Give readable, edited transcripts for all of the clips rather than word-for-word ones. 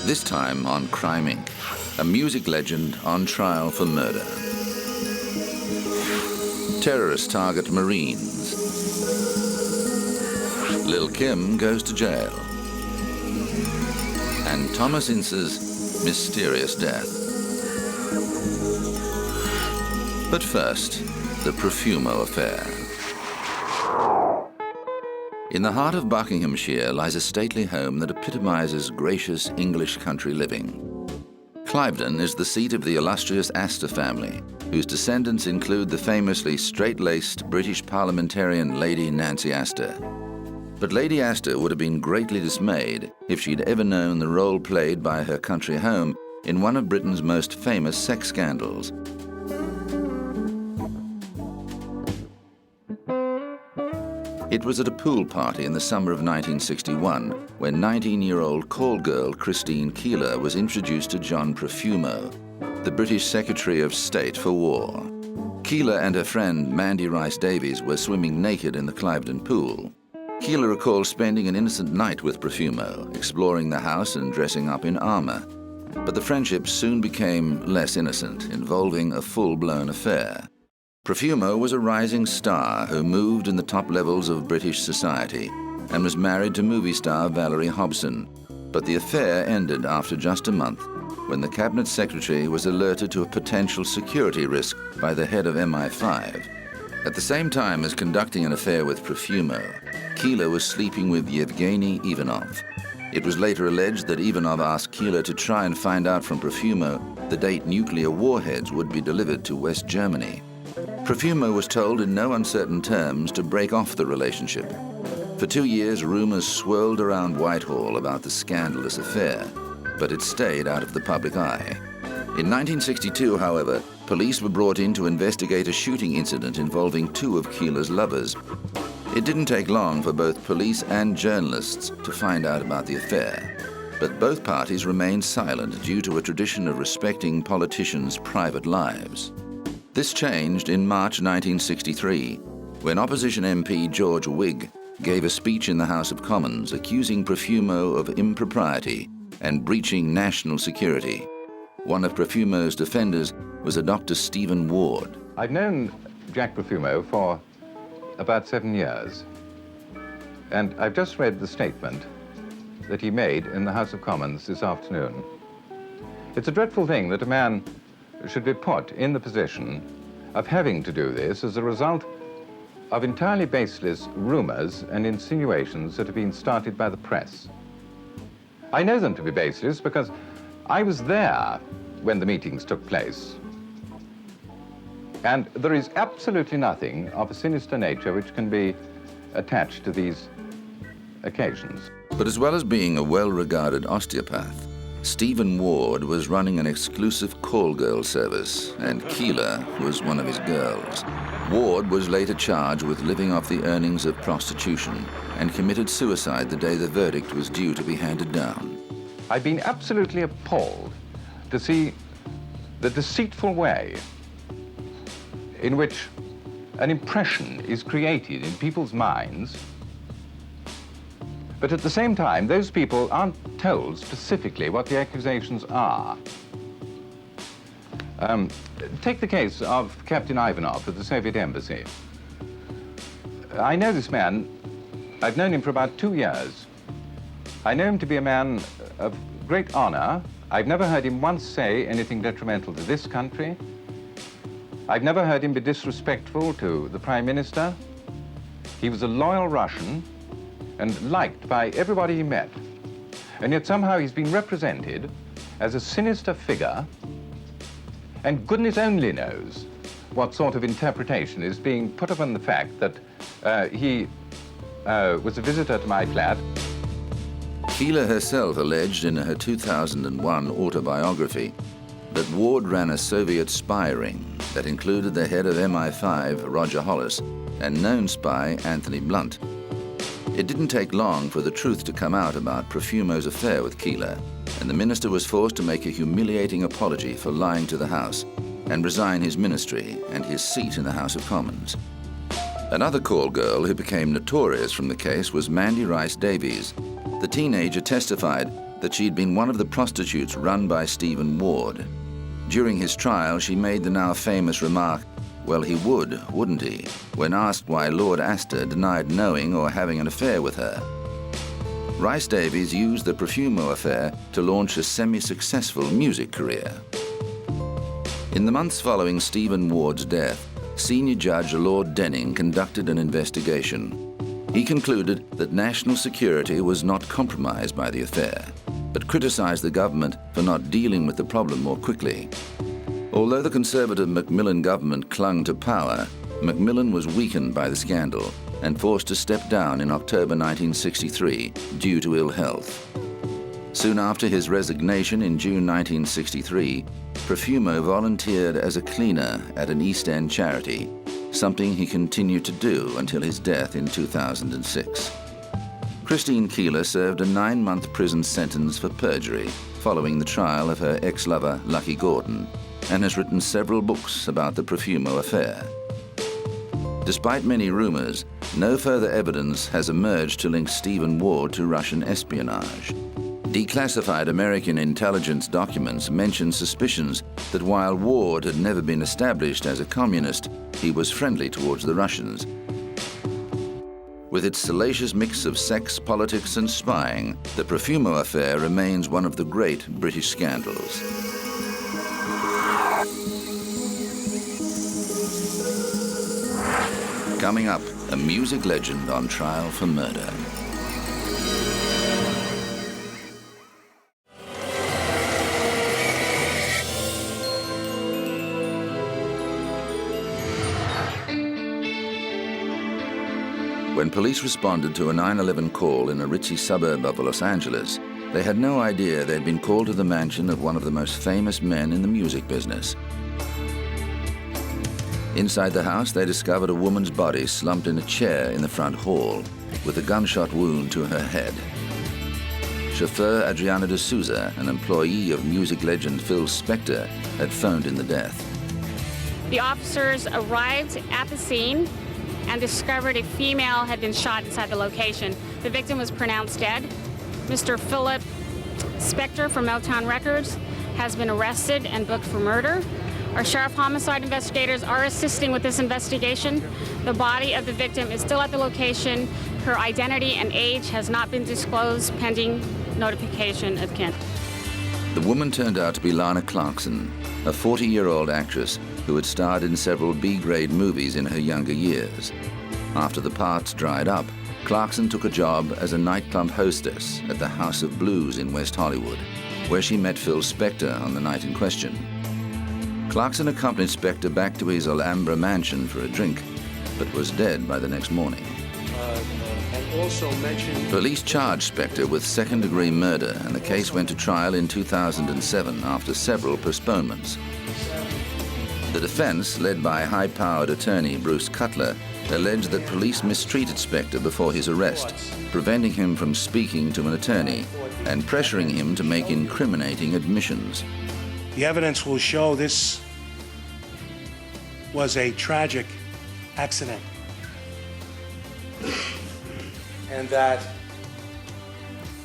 This time on Crime Inc., a music legend on trial for murder. Terrorists target Marines. Lil' Kim goes to jail. And Thomas Ince's mysterious death. But first, the Profumo affair. In the heart of Buckinghamshire lies a stately home that epitomizes gracious English country living. Cliveden is the seat of the illustrious Astor family, whose descendants include the famously straight-laced British parliamentarian Lady Nancy Astor. But Lady Astor would have been greatly dismayed if she'd ever known the role played by her country home in one of Britain's most famous sex scandals. It was at a pool party in the summer of 1961 when 19-year-old call girl Christine Keeler was introduced to John Profumo, the British Secretary of State for War. Keeler and her friend Mandy Rice Davies were swimming naked in the Cliveden pool. Keeler recalls spending an innocent night with Profumo, exploring the house and dressing up in armor. But the friendship soon became less innocent, involving a full-blown affair. Profumo was a rising star who moved in the top levels of British society and was married to movie star Valerie Hobson. But the affair ended after just a month when the cabinet secretary was alerted to a potential security risk by the head of MI5. At the same time as conducting an affair with Profumo, Keeler was sleeping with Yevgeny Ivanov. It was later alleged that Ivanov asked Keeler to try and find out from Profumo the date nuclear warheads would be delivered to West Germany. Profumo was told in no uncertain terms to break off the relationship. For 2 years, rumors swirled around Whitehall about the scandalous affair, but it stayed out of the public eye. In 1962, however, police were brought in to investigate a shooting incident involving 2 of Keeler's lovers. It didn't take long for both police and journalists to find out about the affair, but both parties remained silent due to a tradition of respecting politicians' private lives. This changed in March 1963, when opposition MP George Wigg gave a speech in the House of Commons accusing Profumo of impropriety and breaching national security. One of Profumo's defenders was a Dr. Stephen Ward. I've known Jack Profumo for about 7 years, and I've just read the statement that he made in the House of Commons this afternoon. It's a dreadful thing that a man should be put in the position of having to do this as a result of entirely baseless rumors and insinuations that have been started by the press. I know them to be baseless because I was there when the meetings took place. And there is absolutely nothing of a sinister nature which can be attached to these occasions. But as well as being a well-regarded osteopath, Stephen Ward was running an exclusive call girl service, and Keeler was one of his girls. Ward was later charged with living off the earnings of prostitution and committed suicide the day the verdict was due to be handed down. I've been absolutely appalled to see the deceitful way in which an impression is created in people's minds, but at the same time, those people aren't told specifically what the accusations are. Take the case of Captain Ivanov at the Soviet embassy. I know this man. I've known him for about 2 years. I know him to be a man of great honor. I've never heard him once say anything detrimental to this country. I've never heard him be disrespectful to the Prime Minister. He was a loyal Russian and liked by everybody he met. And yet somehow he's been represented as a sinister figure, and goodness only knows what sort of interpretation is being put upon the fact that he was a visitor to my flat. Keeler herself alleged in her 2001 autobiography that Ward ran a Soviet spy ring that included the head of MI5, Roger Hollis, and known spy Anthony Blunt. It didn't take long for the truth to come out about Profumo's affair with Keeler, and the minister was forced to make a humiliating apology for lying to the House and resign his ministry and his seat in the House of Commons. Another call girl who became notorious from the case was Mandy Rice Davies. The teenager testified that she'd been one of the prostitutes run by Stephen Ward. During his trial, she made the now famous remark, "Well, he would, wouldn't he?" when asked why Lord Astor denied knowing or having an affair with her. Rhys Davies used the Profumo affair to launch a semi-successful music career. In the months following Stephen Ward's death, Senior Judge Lord Denning conducted an investigation. He concluded that national security was not compromised by the affair, but criticised the government for not dealing with the problem more quickly. Although the Conservative Macmillan government clung to power, Macmillan was weakened by the scandal and forced to step down in October 1963 due to ill health. Soon after his resignation in June 1963, Profumo volunteered as a cleaner at an East End charity, something he continued to do until his death in 2006. Christine Keeler served a 9-month prison sentence for perjury following the trial of her ex-lover Lucky Gordon, and has written several books about the Profumo affair. Despite many rumors, no further evidence has emerged to link Stephen Ward to Russian espionage. Declassified American intelligence documents mention suspicions that while Ward had never been established as a communist, he was friendly towards the Russians. With its salacious mix of sex, politics, and spying, the Profumo affair remains one of the great British scandals. Coming up, a music legend on trial for murder. When police responded to a 9/11 call in a ritzy suburb of Los Angeles, they had no idea they'd been called to the mansion of one of the most famous men in the music business. Inside the house, they discovered a woman's body slumped in a chair in the front hall, with a gunshot wound to her head. Chauffeur Adriana de Souza, an employee of music legend Phil Spector, had phoned in the death. The officers arrived at the scene and discovered a female had been shot inside the location. The victim was pronounced dead. Mr. Philip Spector from Motown Records has been arrested and booked for murder. Our sheriff homicide investigators are assisting with this investigation. The body of the victim is still at the location. Her identity and age has not been disclosed pending notification of kin. The woman turned out to be Lana Clarkson, a 40-year-old actress who had starred in several B-grade movies in her younger years. After the parts dried up, Clarkson took a job as a nightclub hostess at the House of Blues in West Hollywood, where she met Phil Spector on the night in question. Clarkson accompanied Spector back to his Alhambra mansion for a drink, but was dead by the next morning. Police charged Spector with second-degree murder, and the case went to trial in 2007 after several postponements. The defense, led by high-powered attorney Bruce Cutler, alleged that police mistreated Spector before his arrest, preventing him from speaking to an attorney and pressuring him to make incriminating admissions. The evidence will show this was a tragic accident, and that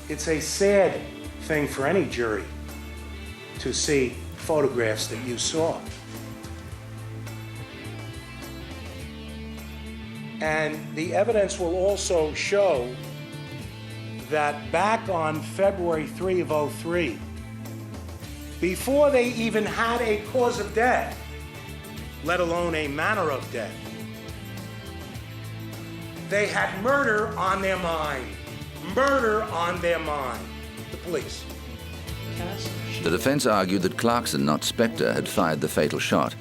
it's a sad thing for any jury to see photographs that you saw. And the evidence will also show that back on February 3 of 2003, before they even had a cause of death, let alone a manner of death, they had murder on their mind. Murder on their mind. The police. The defense argued that Clarkson, not Spector, had fired the fatal shot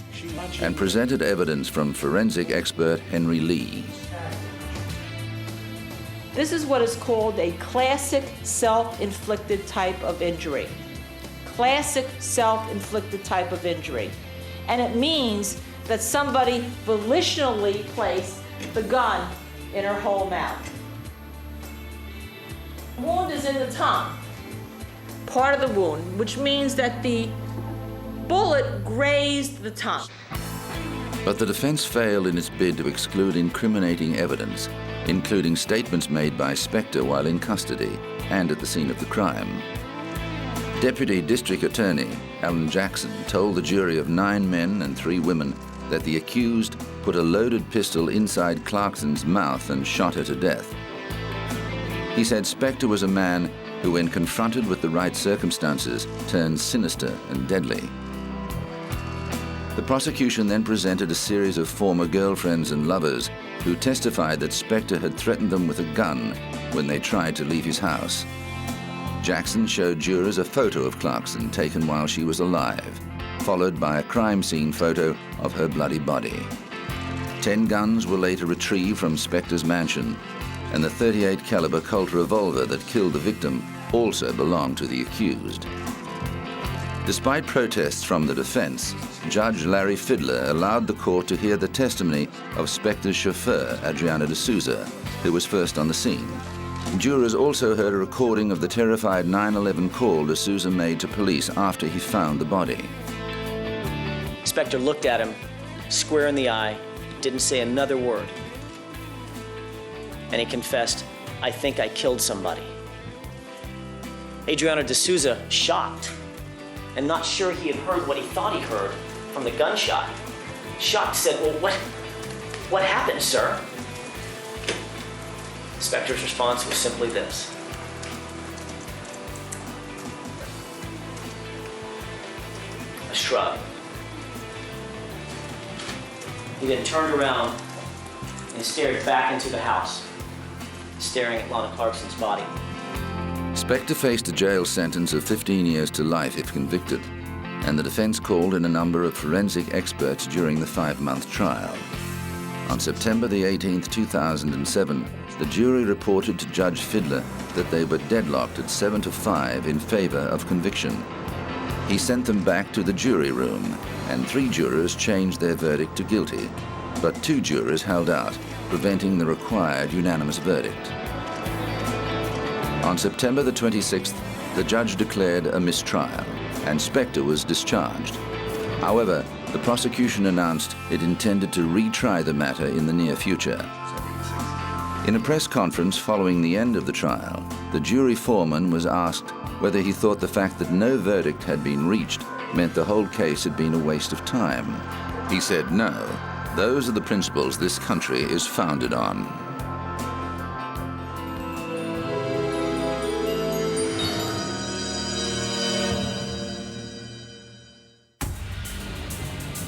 and presented evidence from forensic expert Henry Lee. This is what is called a classic self-inflicted type of injury. Classic self-inflicted type of injury. And it means that somebody volitionally placed the gun in her whole mouth. The wound is in the tongue, part of the wound, which means that the bullet grazed the tongue. But the defense failed in its bid to exclude incriminating evidence, including statements made by Spector while in custody and at the scene of the crime. Deputy District Attorney Alan Jackson told the jury of 9 men and 3 women that the accused put a loaded pistol inside Clarkson's mouth and shot her to death. He said Spector was a man who, when confronted with the right circumstances, turned sinister and deadly. The prosecution then presented a series of former girlfriends and lovers who testified that Spector had threatened them with a gun when they tried to leave his house. Jackson showed jurors a photo of Clarkson taken while she was alive, followed by a crime scene photo of her bloody body. 10 guns were later retrieved from Spector's mansion, and the .38 caliber Colt revolver that killed the victim also belonged to the accused. Despite protests from the defense, Judge Larry Fidler allowed the court to hear the testimony of Spector's chauffeur, Adriano D'Souza, who was first on the scene. Jurors also heard a recording of the terrified 911 call D'Souza made to police after he found the body. Spector looked at him square in the eye, didn't say another word. And he confessed, "I think I killed somebody." Adriano D'Souza, shocked and not sure he had heard what he thought he heard from the gunshot, shocked, said, "Well, what happened, sir?" Spector's response was simply this: a shrug. He then turned around and stared back into the house, staring at Lana Clarkson's body. Spector faced a jail sentence of 15 years to life if convicted, and the defense called in a number of forensic experts during the 5-month trial. On September the 18th, 2007, the jury reported to Judge Fidler that they were deadlocked at 7-5 in favor of conviction. He sent them back to the jury room, and 3 jurors changed their verdict to guilty, but 2 jurors held out, preventing the required unanimous verdict. On September the 26th, the judge declared a mistrial, and Spector was discharged. However, the prosecution announced it intended to retry the matter in the near future. In a press conference following the end of the trial, the jury foreman was asked whether he thought the fact that no verdict had been reached meant the whole case had been a waste of time. He said, "No, those are the principles this country is founded on."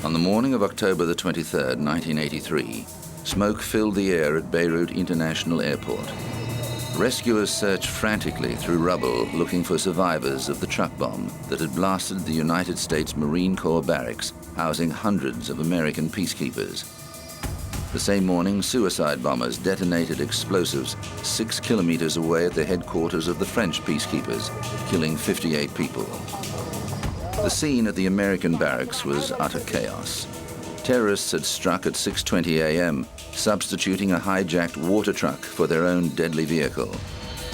On the morning of October the 23rd, 1983, smoke filled the air at Beirut International Airport. Rescuers searched frantically through rubble looking for survivors of the truck bomb that had blasted the United States Marine Corps barracks housing hundreds of American peacekeepers. The same morning, suicide bombers detonated explosives 6 kilometers away at the headquarters of the French peacekeepers, killing 58 people. The scene at the American barracks was utter chaos. Terrorists had struck at 6:20 a.m., substituting a hijacked water truck for their own deadly vehicle.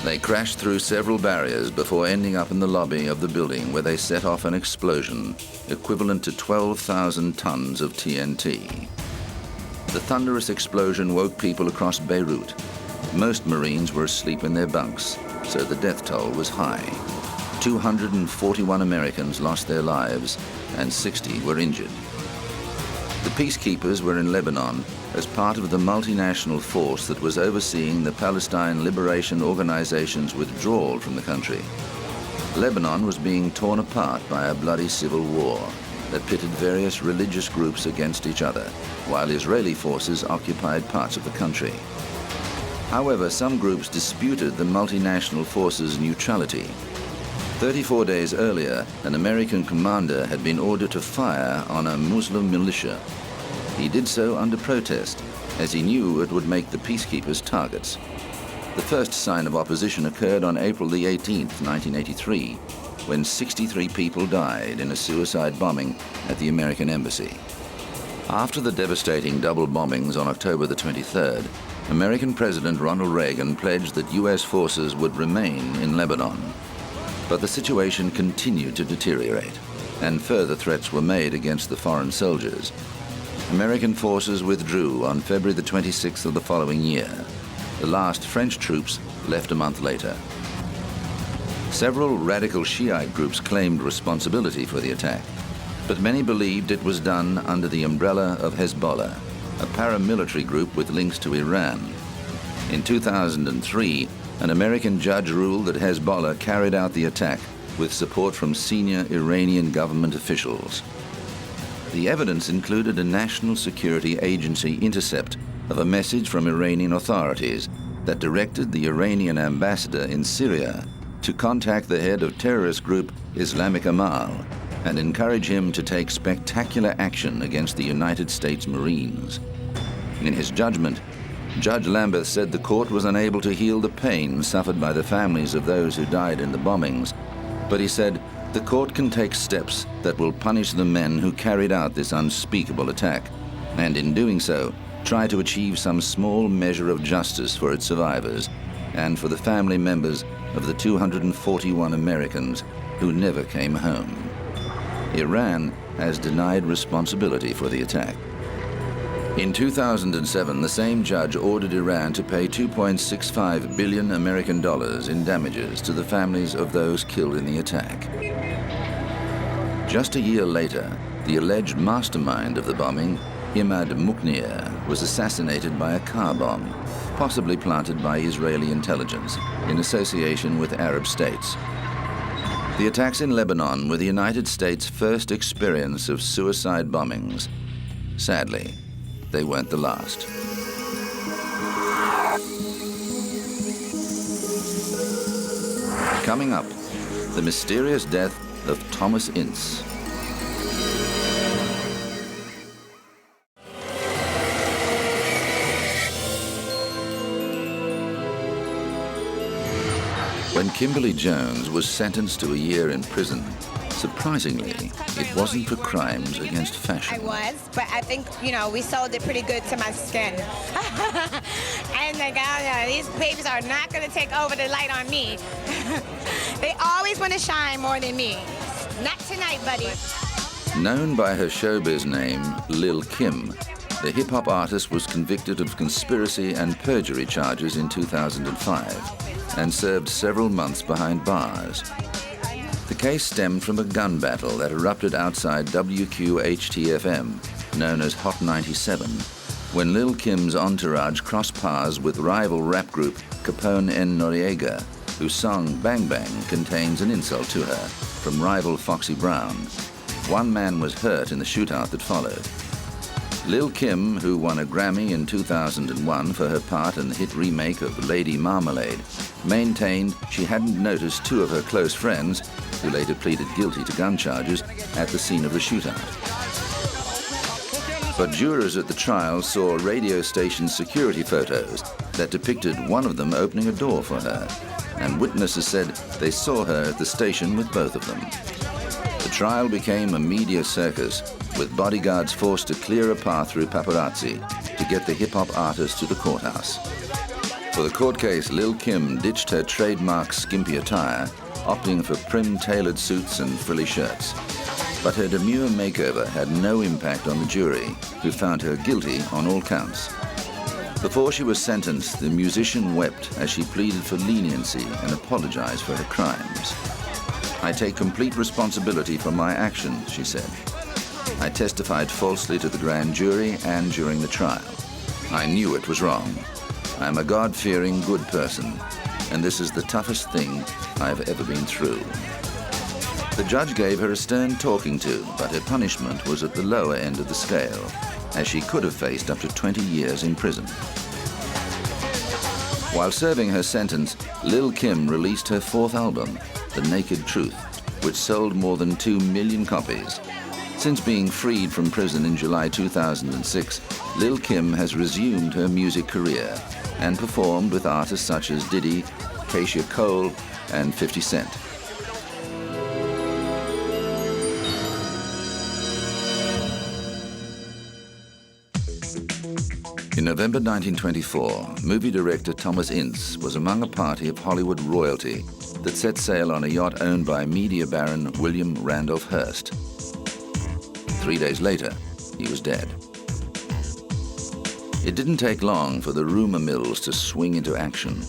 They crashed through several barriers before ending up in the lobby of the building, where they set off an explosion equivalent to 12,000 tons of TNT. The thunderous explosion woke people across Beirut. Most Marines were asleep in their bunks, so the death toll was high. 241 Americans lost their lives and 60 were injured. The peacekeepers were in Lebanon as part of the multinational force that was overseeing the Palestine Liberation Organization's withdrawal from the country. Lebanon was being torn apart by a bloody civil war that pitted various religious groups against each other, while Israeli forces occupied parts of the country. However, some groups disputed the multinational force's neutrality. 34 days earlier, an American commander had been ordered to fire on a Muslim militia. He did so under protest, as he knew it would make the peacekeepers targets. The first sign of opposition occurred on April the 18th, 1983, when 63 people died in a suicide bombing at the American embassy. After the devastating double bombings on October the 23rd, American President Ronald Reagan pledged that U.S. forces would remain in Lebanon. But the situation continued to deteriorate, and further threats were made against the foreign soldiers. American forces withdrew on February the 26th of the following year. The last French troops left a month later. Several radical Shiite groups claimed responsibility for the attack, but many believed it was done under the umbrella of Hezbollah, a paramilitary group with links to Iran. In 2003, an American judge ruled that Hezbollah carried out the attack with support from senior Iranian government officials. The evidence included a National Security Agency intercept of a message from Iranian authorities that directed the Iranian ambassador in Syria to contact the head of terrorist group Islamic Amal and encourage him to take spectacular action against the United States Marines. In his judgment, Judge Lambeth said the court was unable to heal the pain suffered by the families of those who died in the bombings, but he said the court can take steps that will punish the men who carried out this unspeakable attack, and in doing so, try to achieve some small measure of justice for its survivors and for the family members of the 241 Americans who never came home. Iran has denied responsibility for the attack. In 2007, the same judge ordered Iran to pay $2.65 billion American dollars in damages to the families of those killed in the attack. Just a year later, the alleged mastermind of the bombing, Imad Mukhniyeh, was assassinated by a car bomb, possibly planted by Israeli intelligence in association with Arab states. The attacks in Lebanon were the United States' first experience of suicide bombings. Sadly, they weren't the last. Coming up, the mysterious death of Thomas Ince. When Kimberly Jones was sentenced to a year in prison, surprisingly, it wasn't for crimes against fashion. I was, but I think, we sold it pretty good to my skin. And like, these babies are not going to take over the light on me. They always want to shine more than me. Not tonight, buddy. Known by her showbiz name, Lil Kim, the hip-hop artist was convicted of conspiracy and perjury charges in 2005 and served several months behind bars. The case stemmed from a gun battle that erupted outside WQHT-FM, known as Hot 97, when Lil Kim's entourage crossed paths with rival rap group Capone N. Noriega, whose song Bang Bang contains an insult to her from rival Foxy Brown. One man was hurt in the shootout that followed. Lil Kim, who won a Grammy in 2001 for her part in the hit remake of Lady Marmalade, maintained she hadn't noticed two of her close friends, who later pleaded guilty to gun charges, at the scene of the shootout. But jurors at the trial saw radio station security photos that depicted one of them opening a door for her, and witnesses said they saw her at the station with both of them. The trial became a media circus, with bodyguards forced to clear a path through paparazzi to get the hip-hop artist to the courthouse. For the court case, Lil Kim ditched her trademark skimpy attire, opting for prim-tailored suits and frilly shirts. But her demure makeover had no impact on the jury, who found her guilty on all counts. Before she was sentenced, the musician wept as she pleaded for leniency and apologized for her crimes. "I take complete responsibility for my actions," she said. "I testified falsely to the grand jury and during the trial. I knew it was wrong. I am a God-fearing, good person, and this is the toughest thing I have ever been through." The judge gave her a stern talking to, but her punishment was at the lower end of the scale, as she could have faced up to 20 years in prison. While serving her sentence, Lil Kim released her fourth album, The Naked Truth, which sold more than 2 million copies. Since being freed from prison in July 2006, Lil Kim has resumed her music career and performed with artists such as Diddy, Keisha Cole, and 50 Cent. In November 1924, movie director Thomas Ince was among a party of Hollywood royalty that set sail on a yacht owned by media baron William Randolph Hearst. 3 days later, he was dead. It didn't take long for the rumor mills to swing into action.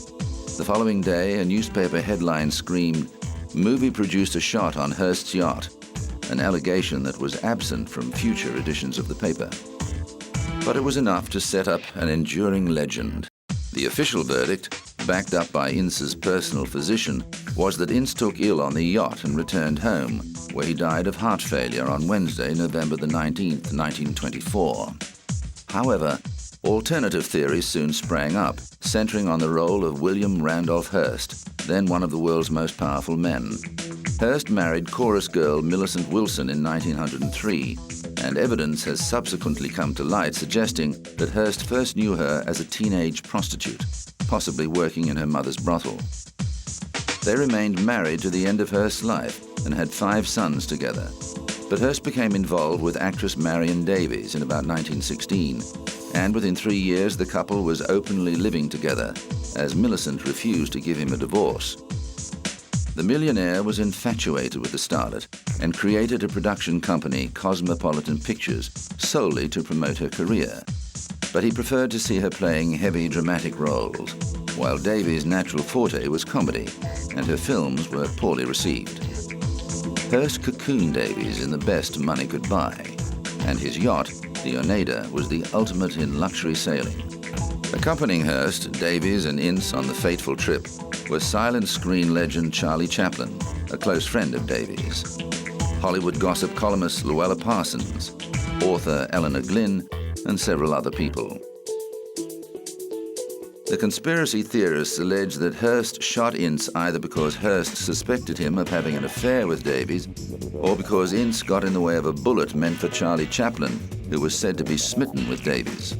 The following day, a newspaper headline screamed, movie produced a shot on Hearst's yacht, an allegation that was absent from future editions of the paper. But it was enough to set up an enduring legend. The official verdict, backed up by Ince's personal physician, was that Ince took ill on the yacht and returned home, where he died of heart failure on Wednesday, November the 19th, 1924. However, alternative theories soon sprang up, centering on the role of William Randolph Hearst, then one of the world's most powerful men. Hearst married chorus girl Millicent Wilson in 1903, and evidence has subsequently come to light suggesting that Hearst first knew her as a teenage prostitute, possibly working in her mother's brothel. They remained married to the end of Hearst's life and had 5 sons together. But Hearst became involved with actress Marion Davies in about 1916, and within 3 years the couple was openly living together, as Millicent refused to give him a divorce. The millionaire was infatuated with the starlet and created a production company, Cosmopolitan Pictures, solely to promote her career. But he preferred to see her playing heavy dramatic roles, while Davies' natural forte was comedy, and her films were poorly received. Hearst cocooned Davies in the best money could buy, and his yacht, the Oneida, was the ultimate in luxury sailing. Accompanying Hearst, Davies and Ince on the fateful trip was silent screen legend Charlie Chaplin, a close friend of Davies, Hollywood gossip columnist Luella Parsons, author Eleanor Glynn, and several other people. The conspiracy theorists allege that Hearst shot Ince either because Hearst suspected him of having an affair with Davies, or because Ince got in the way of a bullet meant for Charlie Chaplin, who was said to be smitten with Davies.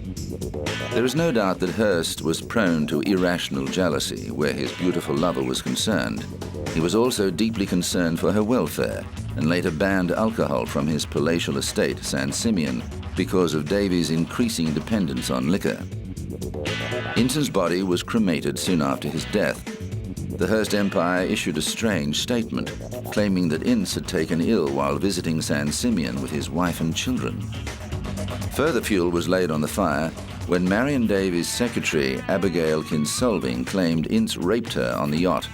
There is no doubt that Hearst was prone to irrational jealousy where his beautiful lover was concerned. He was also deeply concerned for her welfare and later banned alcohol from his palatial estate, San Simeon, because of Davies' increasing dependence on liquor. Ince's body was cremated soon after his death. The Hearst Empire issued a strange statement, claiming that Ince had taken ill while visiting San Simeon with his wife and children. Further fuel was laid on the fire when Marion Davies' secretary, Abigail Kinsolving, claimed Ince raped her on the yacht